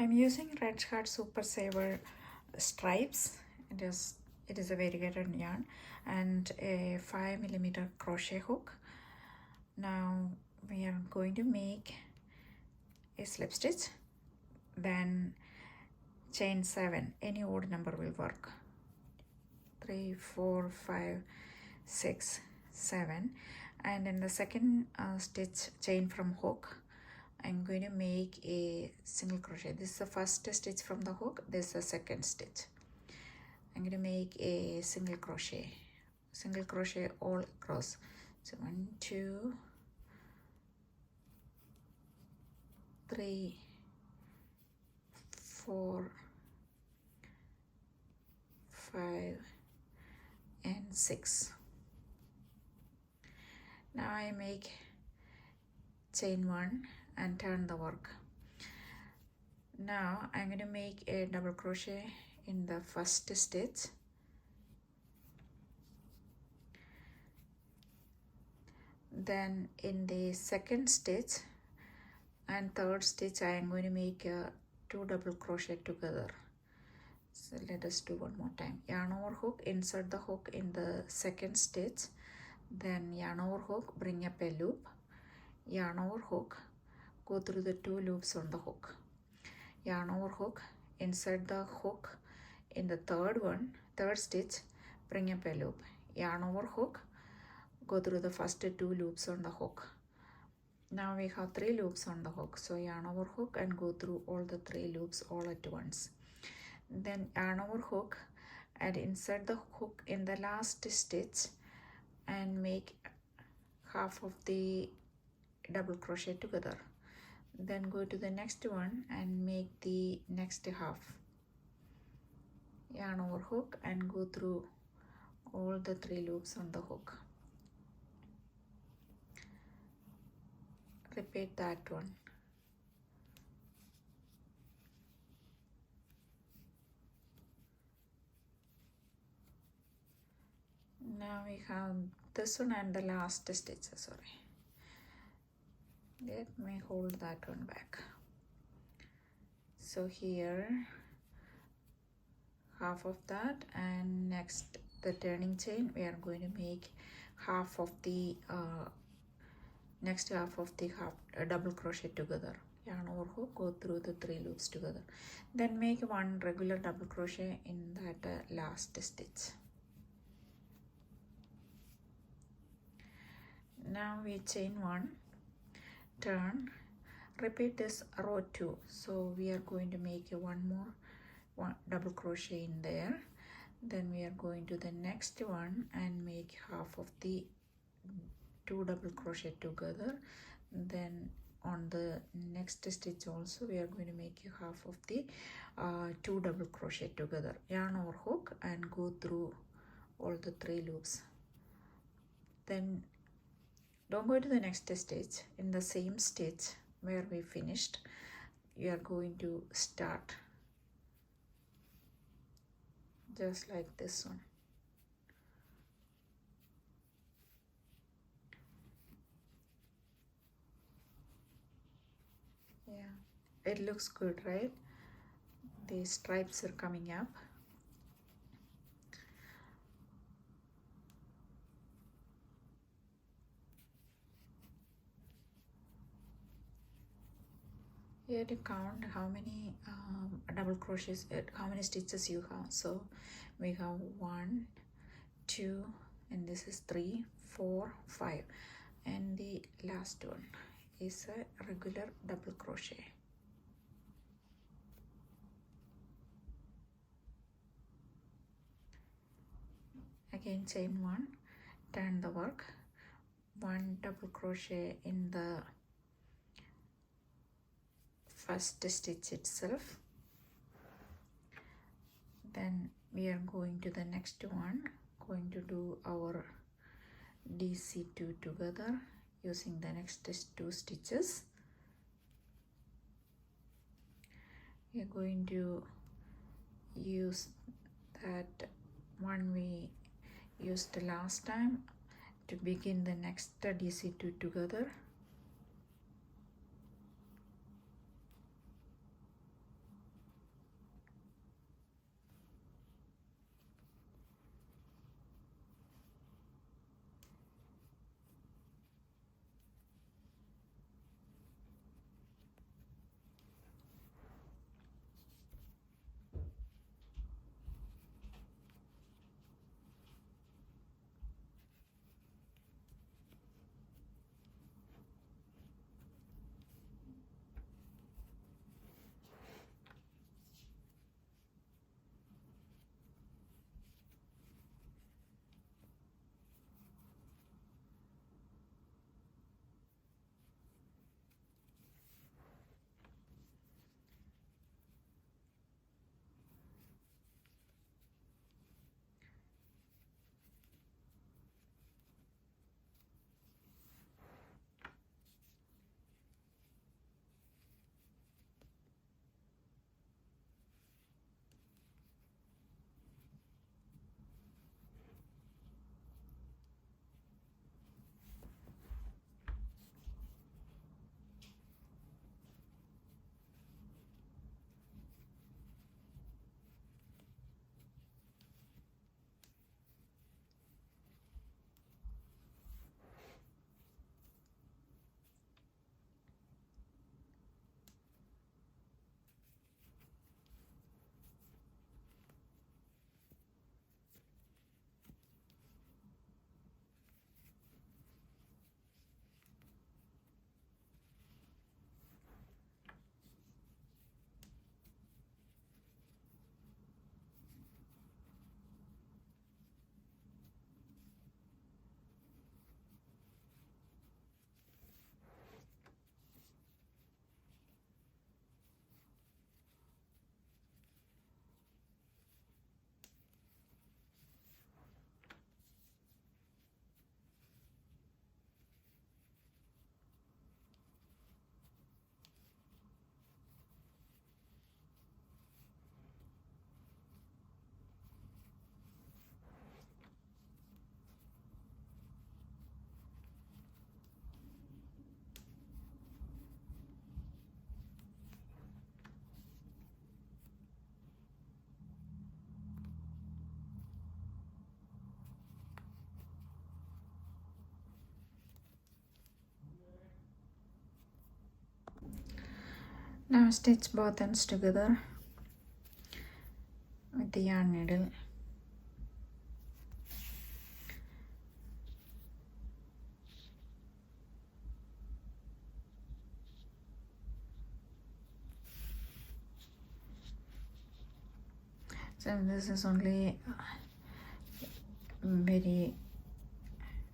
I'm using Red Heart Super Saver stripes. It is a variegated yarn and a 5mm crochet hook. Now we are going to make a slip stitch, then chain 7. Any odd number will work. 3, 4, 5, 6, 7, and in the second stitch chain from hook, I'm going to make a single crochet. This is the first stitch from the hook. This is the second stitch. I'm going to make a single crochet all across. So 1, 2, 3, 4, 5, and 6. Now I make chain 1 and turn the work. Now I'm going to make a double crochet in the first stitch, then in the second stitch and third stitch I am going to make 2 double crochet together. So let us do one more time. Yarn over hook, insert the hook in the second stitch, then yarn over hook, bring up a loop, yarn over hook, go through the 2 loops on the hook, yarn over hook, insert the hook in the third stitch, bring up a loop, yarn over hook, go through the first 2 loops on the hook. Now we have 3 loops on the hook, so yarn over hook and go through all the 3 loops all at once. Then yarn over hook and insert the hook in the last stitch and make half of the double crochet together. Then go to the next one and make the next half. Yarn over hook and go through all the 3 loops on the hook. Repeat that one. Now we have this one and the last stitch. Sorry, let me hold that one back. So here half of that, and next the turning chain we are going to make half of the next half of the double crochet together. Yarn over hook, go through the 3 loops together, then make 1 regular double crochet in that last stitch. Now we chain 1, turn, repeat this row 2. So we are going to make one more double crochet in there, then we are going to the next one and make half of the 2 double crochet together. Then on the next stitch also we are going to make half of the 2 double crochet together. Yarn over hook and go through all the 3 loops. Then don't go to the next stitch. In the same stitch where we finished, you are going to start just like this one. Yeah, it looks good, right? The stripes are coming up. Here to count how many double crochets, how many stitches you have. So we have 1, 2, and this is 3, 4, 5, and the last one is a regular double crochet. Again chain 1, turn the work, 1 double crochet in the first stitch itself, then we are going to the next one, going to do our DC2 together using the next 2 stitches. We are going to use that one we used last time to begin the next DC2 together. Now stitch both ends together with the yarn needle. So this is only very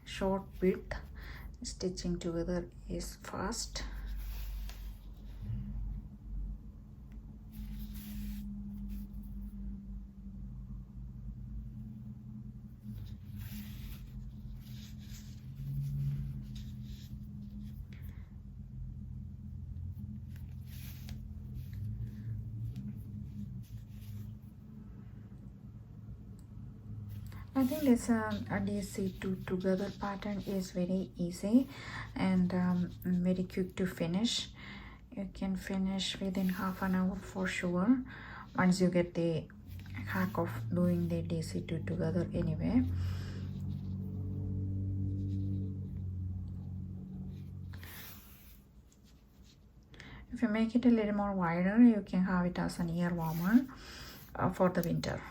short width. Stitching together is fast. I think this a DC2 together pattern is very easy and very quick to finish. You can finish within half an hour for sure once you get the hack of doing the DC2 together anyway. If you make it a little more wider, you can have it as an ear warmer for the winter.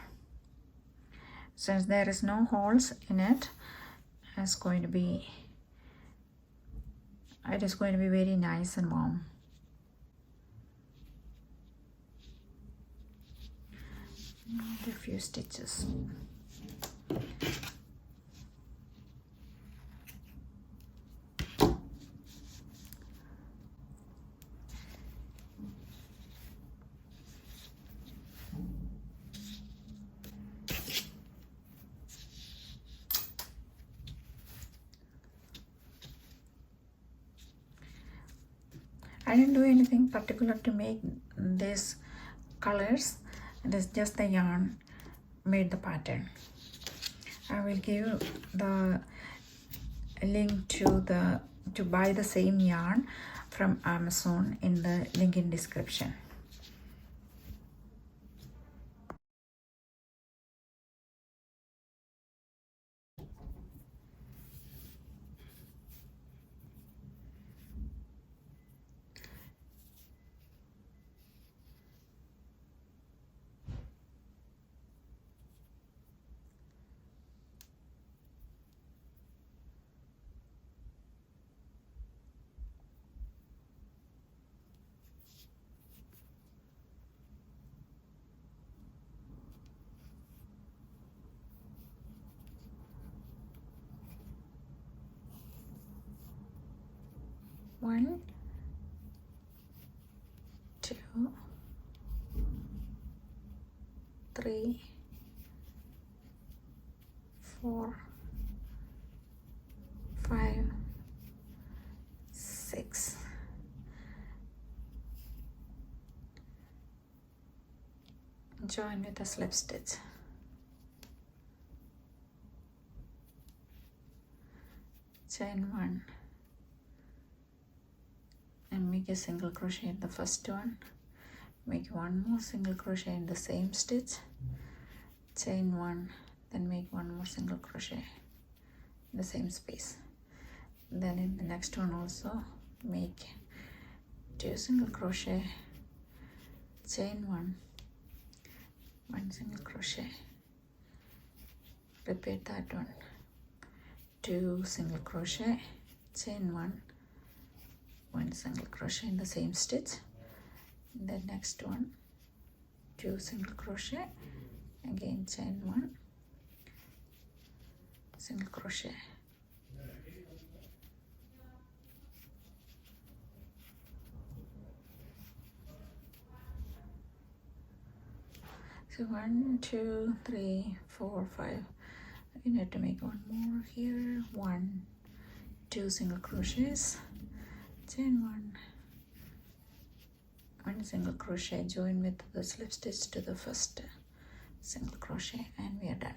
Since there is no holes in it, it is going to be very nice and warm. A few stitches. I didn't do anything particular to make these colors. It is just the yarn made the pattern. I will give the link to buy the same yarn from Amazon in the link in description. One, two, three, 4, 5, 6. Join with a slip stitch. Chain 1 and make a single crochet in the first one. Make one more single crochet in the same stitch. Chain 1, then make one more single crochet in the same space. Then in the next one also make 2 single crochet, chain 1, 1 single crochet, repeat that one, 2 single crochet, chain 1, 1 single crochet in the same stitch. The next one, 2 single crochet, again chain 1, single crochet. So 1, 2, 3, 4, 5. We need to make one more here. 1, 2 single crochets, chain 1, 1 single crochet, join with the slip stitch to the first single crochet, and we are done.